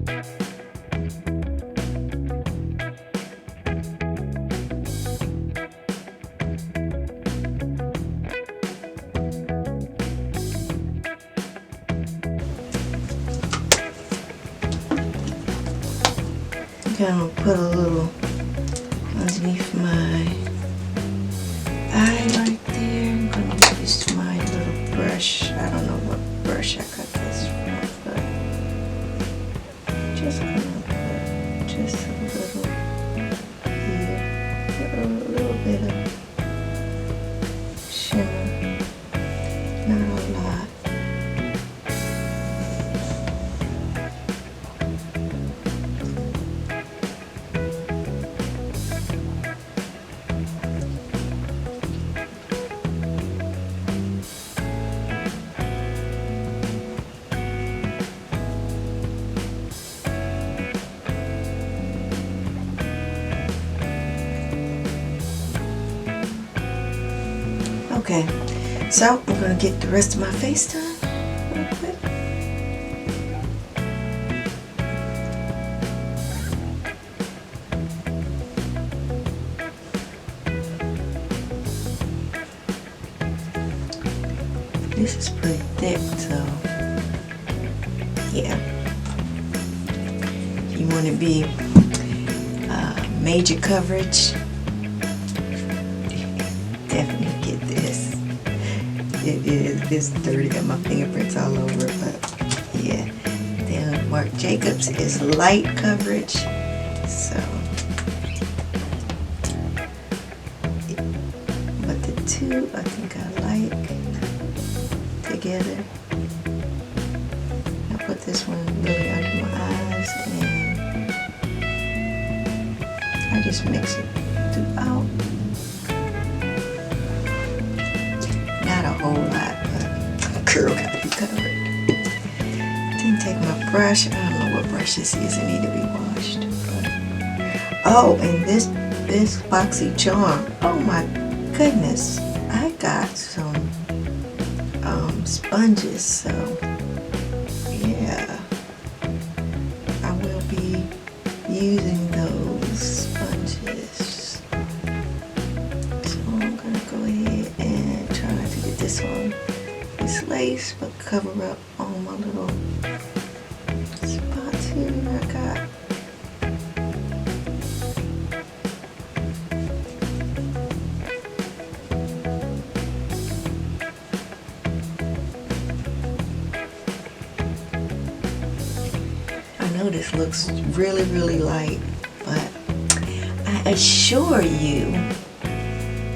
I'm gonna put a little underneath my eye right there. I'm gonna use my little brush. I don't know what brush I got this from, but just gonna put just a little here, a little bit of shimmer, not a lot. Okay, so I'm gonna get the rest of my face done real quick. This is pretty thick, so yeah. If you want to be major coverage, definitely get this. It's dirty, got my fingerprints all over it, but yeah. Then Marc Jacobs is light coverage, so. But the two I think I like together. I put this one really under my eyes and I just mix it throughout. Not a whole lot, but girl gotta be covered. Then take my brush. I don't know what brush this is. It need to be washed. But, oh, and this Boxy Charm. Oh my goodness. I got some sponges, so yeah. I will be using those sponges. So I'm gonna go ahead and try not to get this on this lace, but cover up all my little spots here that I got. I know this looks really, really light, but I assure you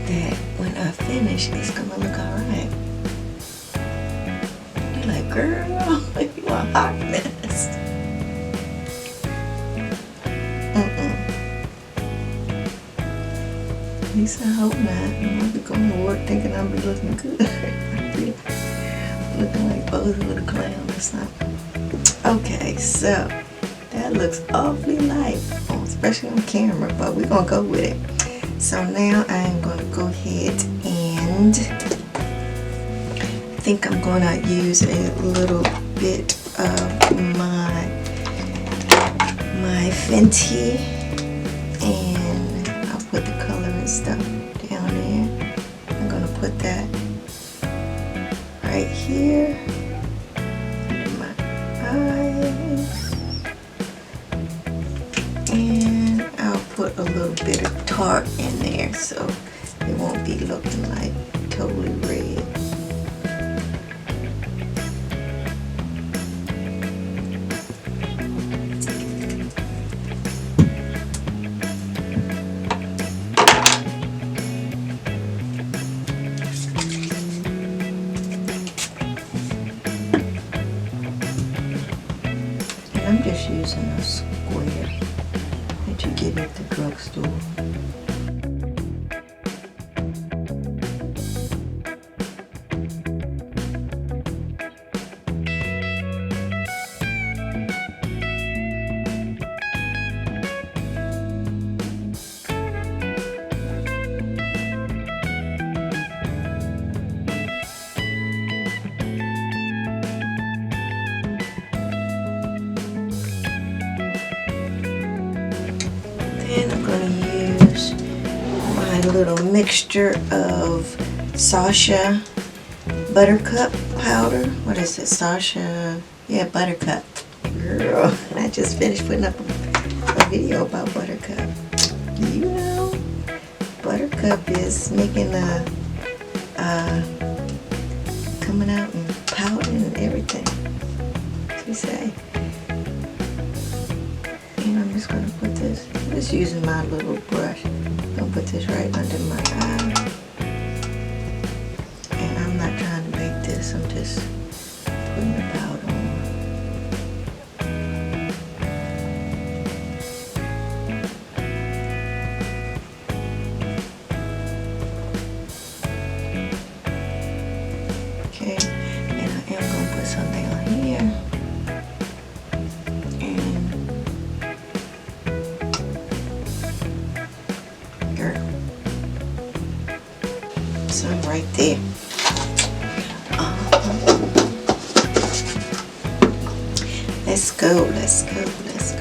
that when I finish, it's gonna look alright. You're like, girl, you a hot mess. At least I hope not. I won't be going to work thinking I'll be looking good. I'll be looking like Bozo the Clown or something. Okay, so that looks awfully light, especially on camera, but we're gonna go with it. So now I am gonna go ahead and I think I'm gonna use a little bit of my Fenty, and I'll put the color and stuff down there. I'm gonna put that right here under my eyes, and I'll put a little bit of Tarte in there so it won't be looking like totally red. I'm just using a square that you get at the drugstore. little mixture of Sasha Buttercup powder. What is it? Sasha, yeah, Buttercup. Girl, I just finished putting up a video about Buttercup. You know, Buttercup is making coming out and pouting and everything. She say. And I'm just gonna put this. I'm just using my little brush. I'm gonna put this right under my eye. And I'm not trying to make this. I'm just putting the powder on. Okay, and I am going to put something on here. And girl, some right there. Let's go, let's go, let's go.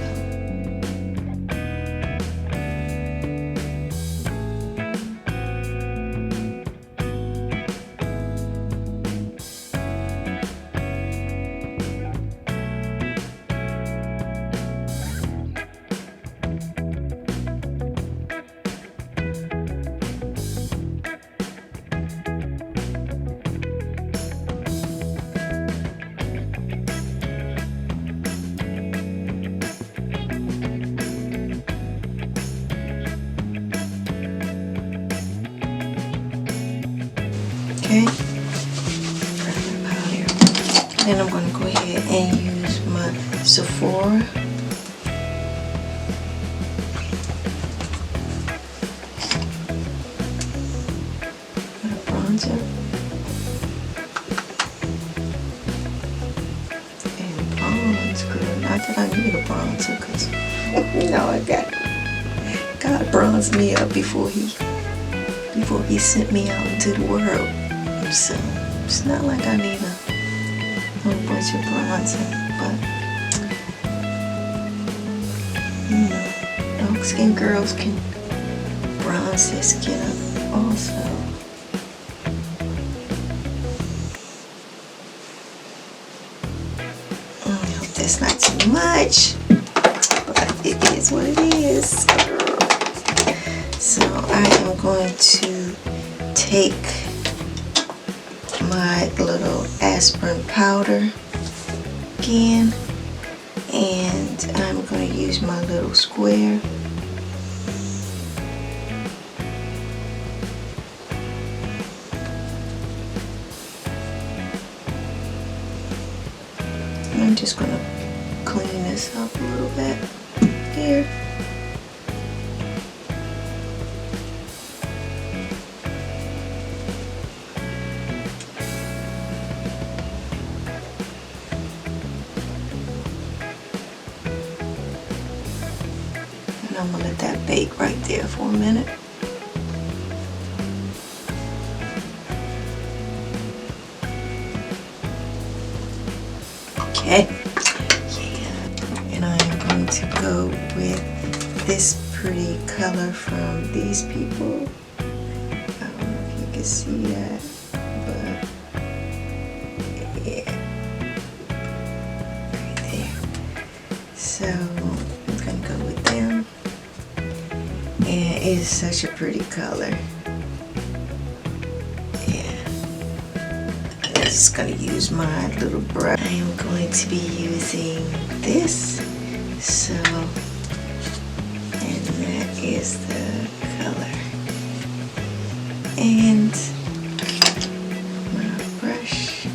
Okay, then I'm going to go ahead and use my Sephora. Put a bronzer. And bronze, girl. Not that I need a bronzer, because you know I got God bronzed me up before he sent me out into the world. So it's not like I need a whole bunch of bronzer, but you know, dark skinned girls can bronze their skin up also. I hope that's not too much, but it is what it is. So I am going to take my little aspirin powder again, and I'm going to use my little square. And I'm just going to clean this up a little bit here. And I'm going to let that bake right there for a minute. Okay. Yeah. And I am going to go with this pretty color from these people. I don't know if you can see that, but yeah. Right there. So I'm going to go with them. And it is such a pretty color. Yeah. I'm just going to use my little brush. I am going to be using this. So, and that is the color. And my brush.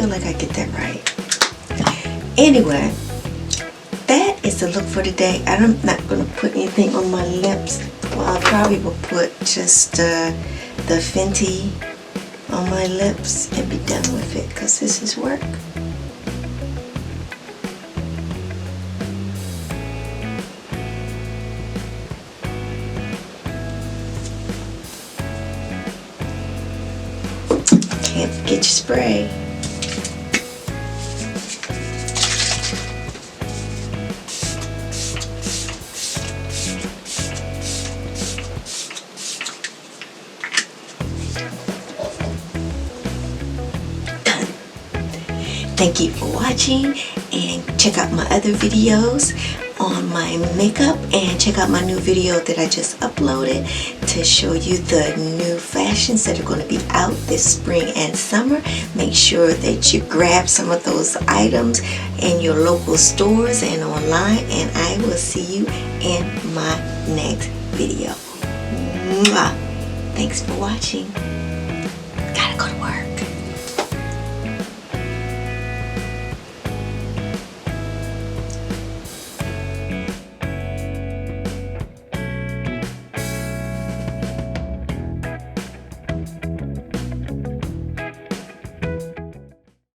feel like I get that right. Anyway, that is the look for today. I'm not going to put anything on my lips. Well, I probably will put just the Fenty on my lips and be done with it, because this is work. Can't forget your spray. Thank you for watching, and check out my other videos on my makeup, and check out my new video that I just uploaded to show you the new fashions that are going to be out this spring and summer. Make sure that you grab some of those items in your local stores and online, and I will see you in my next video. Mwah. Thanks for watching.